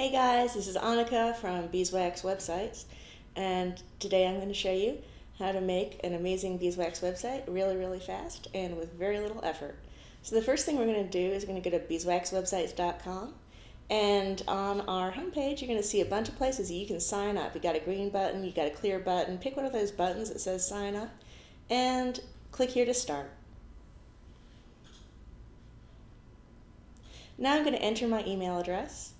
Hey guys, this is Annika from BeesWax Websites, and today I'm going to show you how to make an amazing beeswax website really fast and with very little effort. So the first thing we're going to do is we're going to go to beeswaxwebsites.com, and on our homepage you're going to see a bunch of places that you can sign up. You got a green button, you got a clear button. Pick one of those buttons that says sign up and click here to start. Now I'm going to enter my email address.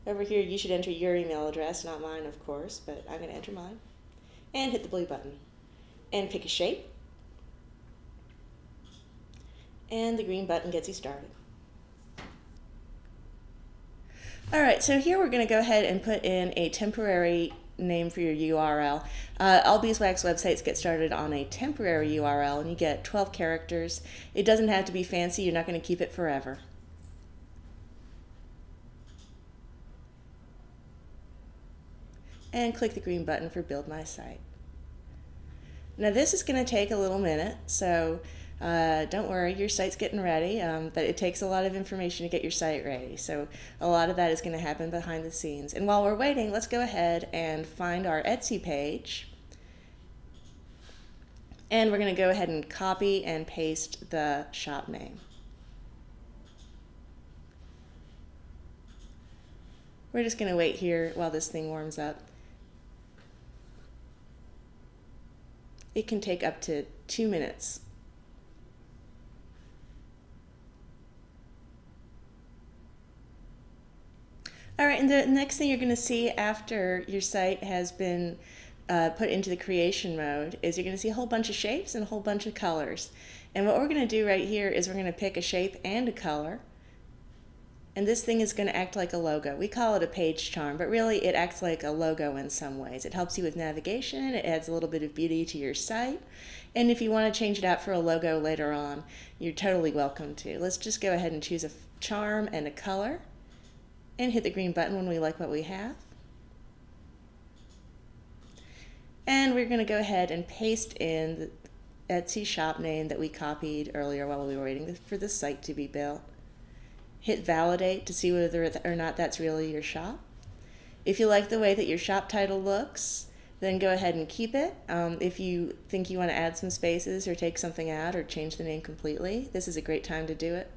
Over here, you should enter your email address, not mine, of course, but I'm going to enter mine. And hit the blue button. And pick a shape. And the green button gets you started. Alright, so here we're going to go ahead and put in a temporary name for your URL. All beeswax websites get started on a temporary URL, and you get 12 characters. It doesn't have to be fancy. You're not going to keep it forever. And click the green button for Build My Site. Now this is going to take a little minute, so don't worry, your site's getting ready, but it takes a lot of information to get your site ready, so a lot of that is going to happen behind the scenes. And while we're waiting, let's go ahead and find our Etsy page, and we're going to go ahead and copy and paste the shop name. We're just going to wait here while this thing warms up. It can take up to 2 minutes. Alright, and the next thing you're going to see after your site has been put into the creation mode is you're going to see a whole bunch of shapes and a whole bunch of colors. And what we're going to do right here is we're going to pick a shape and a color. And this thing is going to act like a logo. We call it a page charm, but really it acts like a logo in some ways. It helps you with navigation, it adds a little bit of beauty to your site, and if you want to change it out for a logo later on, you're totally welcome to. Let's just go ahead and choose a charm and a color, and hit the green button when we like what we have. And we're going to go ahead and paste in the Etsy shop name that we copied earlier while we were waiting for the site to be built. Hit validate to see whether or not that's really your shop. If you like the way that your shop title looks, then go ahead and keep it. If you think you want to add some spaces or take something out or change the name completely, this is a great time to do it.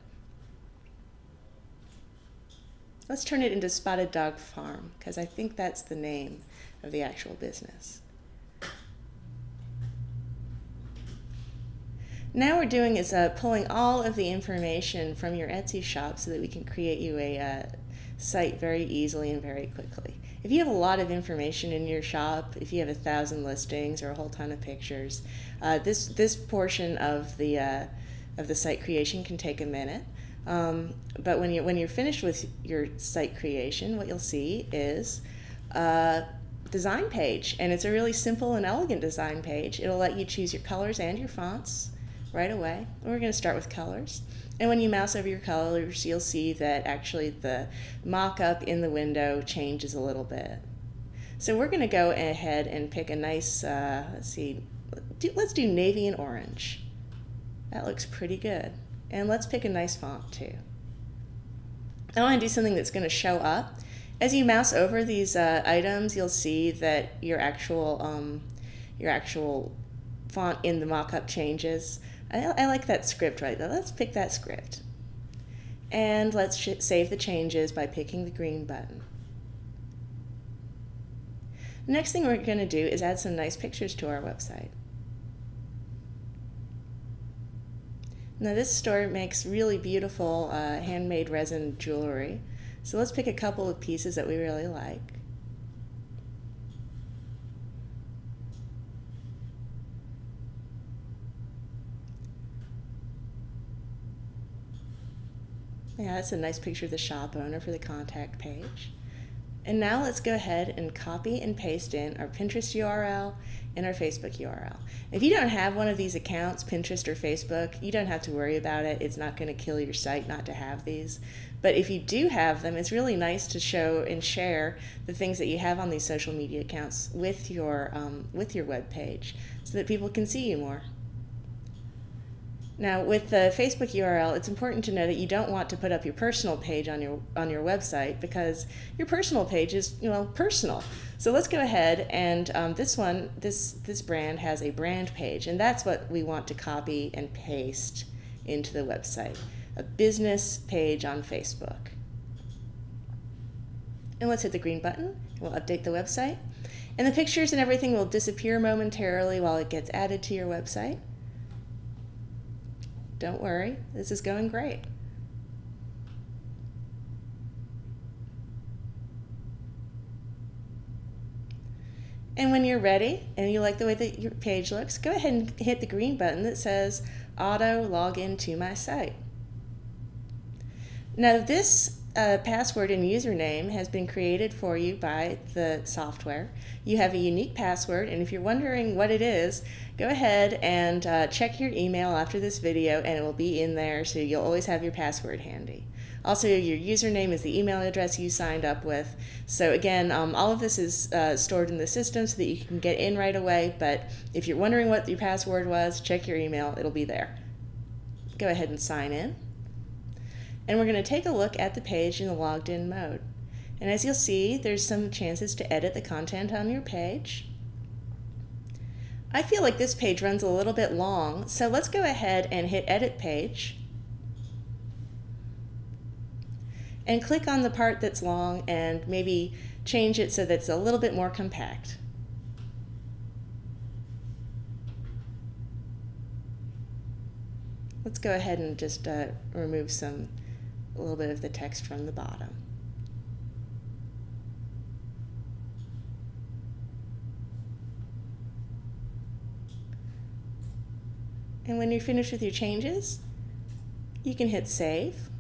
Let's turn it into Spotted Dog Farm, because I think that's the name of the actual business. Now we're doing is pulling all of the information from your Etsy shop so that we can create you a site very easily and very quickly. If you have a lot of information in your shop, if you have 1,000 listings or a whole ton of pictures, this portion of the site creation can take a minute. But when you're finished with your site creation, what you'll see is a design page, and it's a really simple and elegant design page. It'll let you choose your colors and your fonts right away. We're going to start with colors. And when you mouse over your colors, you'll see that actually the mock-up in the window changes a little bit. So we're going to go ahead and pick a nice, let's do navy and orange. That looks pretty good. And let's pick a nice font too. I want to do something that's going to show up. As you mouse over these items, you'll see that your actual font in the mock-up changes. I like that script right there. Let's pick that script. And let's save the changes by picking the green button. The next thing we're going to do is add some nice pictures to our website. Now this store makes really beautiful handmade resin jewelry. So let's pick a couple of pieces that we really like. Yeah, that's a nice picture of the shop owner for the contact page. And now let's go ahead and copy and paste in our Pinterest URL and our Facebook URL. If you don't have one of these accounts, Pinterest or Facebook, you don't have to worry about it. It's not going to kill your site not to have these. But if you do have them, it's really nice to show and share the things that you have on these social media accounts with your web page so that people can see you more. Now, with the Facebook URL, it's important to know that you don't want to put up your personal page on your website, because your personal page is, personal. So let's go ahead and this brand has a brand page, and that's what we want to copy and paste into the website, a business page on Facebook. And let's hit the green button. We'll update the website. And the pictures and everything will disappear momentarily while it gets added to your website. Don't worry, this is going great. And when you're ready and you like the way that your page looks, go ahead and hit the green button that says Auto Login to My Site. Now this password and username has been created for you by the software. You have a unique password, and if you're wondering what it is, go ahead and check your email after this video, and it will be in there, so you'll always have your password handy. Also, your username is the email address you signed up with. So again, all of this is stored in the system so that you can get in right away, but if you're wondering what your password was, check your email, it'll be there. Go ahead and sign in. And we're going to take a look at the page in the logged in mode. And as you'll see, there's some chances to edit the content on your page. I feel like this page runs a little bit long, so let's go ahead and hit Edit Page. And click on the part that's long and maybe change it so that it's a little bit more compact. Let's go ahead and just remove a little bit of the text from the bottom. And when you're finished with your changes, you can hit Save.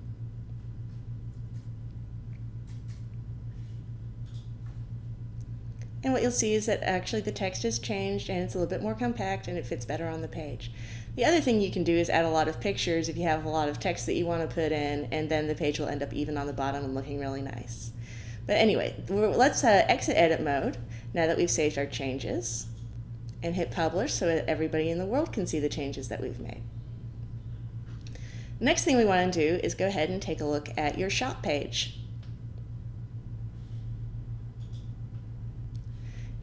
And what you'll see is that actually the text has changed and it's a little bit more compact and it fits better on the page. The other thing you can do is add a lot of pictures if you have a lot of text that you want to put in, and then the page will end up even on the bottom and looking really nice. But anyway, let's exit edit mode now that we've saved our changes, and hit publish so that everybody in the world can see the changes that we've made. Next thing we want to do is go ahead and take a look at your shop page.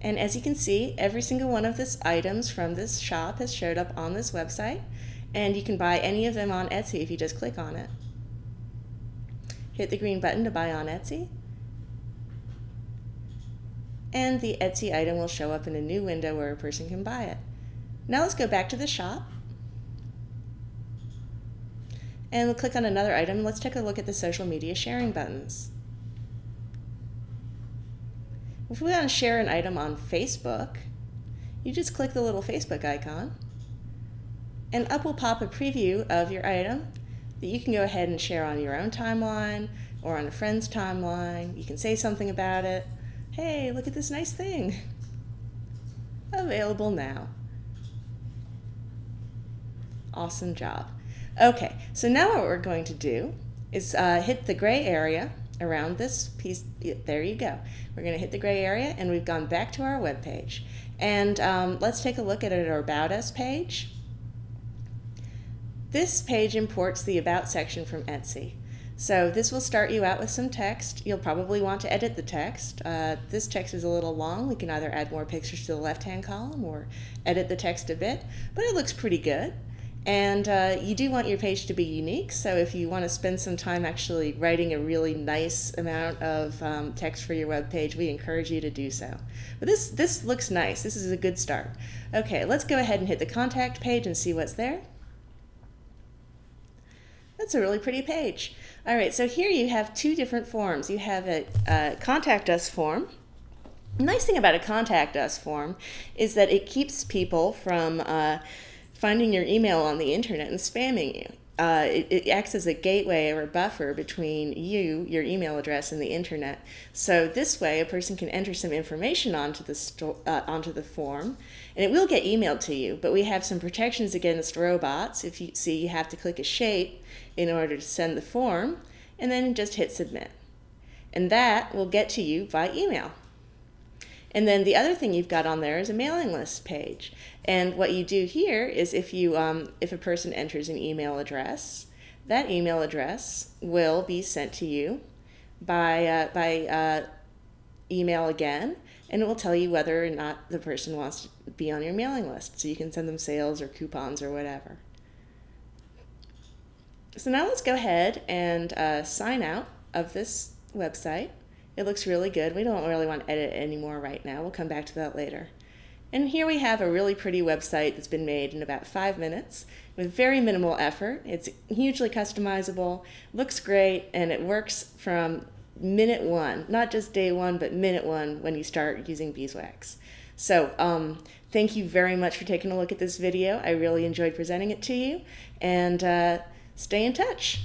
And as you can see, every single one of these items from this shop has showed up on this website, and you can buy any of them on Etsy if you just click on it. Hit the green button to buy on Etsy, and the Etsy item will show up in a new window where a person can buy it. Now let's go back to the shop, and we'll click on another item. Let's take a look at the social media sharing buttons. If we want to share an item on Facebook, you just click the little Facebook icon, and up will pop a preview of your item that you can go ahead and share on your own timeline or on a friend's timeline. You can say something about it. Hey, look at this nice thing. Available now. Awesome job. Okay, so now what we're going to do is hit the gray area around this piece. There you go. We're going to hit the gray area, and we've gone back to our web page. And let's take a look at our About Us page. This page imports the About section from Etsy. So this will start you out with some text. You'll probably want to edit the text. This text is a little long. We can either add more pictures to the left-hand column or edit the text a bit, but it looks pretty good. And you do want your page to be unique, so if you want to spend some time actually writing a really nice amount of text for your web page, we encourage you to do so. But this looks nice. This is a good start. Okay, let's go ahead and hit the contact page and see what's there. That's a really pretty page. All right, so here you have two different forms. You have a Contact Us form. The nice thing about a Contact Us form is that it keeps people from finding your email on the internet and spamming you. It acts as a gateway or a buffer between you, your email address, and the internet. So this way, a person can enter some information onto the form, and it will get emailed to you. But we have some protections against robots. If you see, you have to click a shape in order to send the form, and then just hit submit. And that will get to you by email. And then the other thing you've got on there is a mailing list page. And what you do here is if a person enters an email address, that email address will be sent to you by email again, and it will tell you whether or not the person wants to be on your mailing list. So you can send them sales or coupons or whatever. So now let's go ahead and sign out of this website. It looks really good. We don't really want to edit it anymore right now. We'll come back to that later. And here we have a really pretty website that's been made in about 5 minutes with very minimal effort. It's hugely customizable, looks great, and it works from minute one, not just day one, but minute one when you start using BeesWax. So thank you very much for taking a look at this video. I really enjoyed presenting it to you, and stay in touch.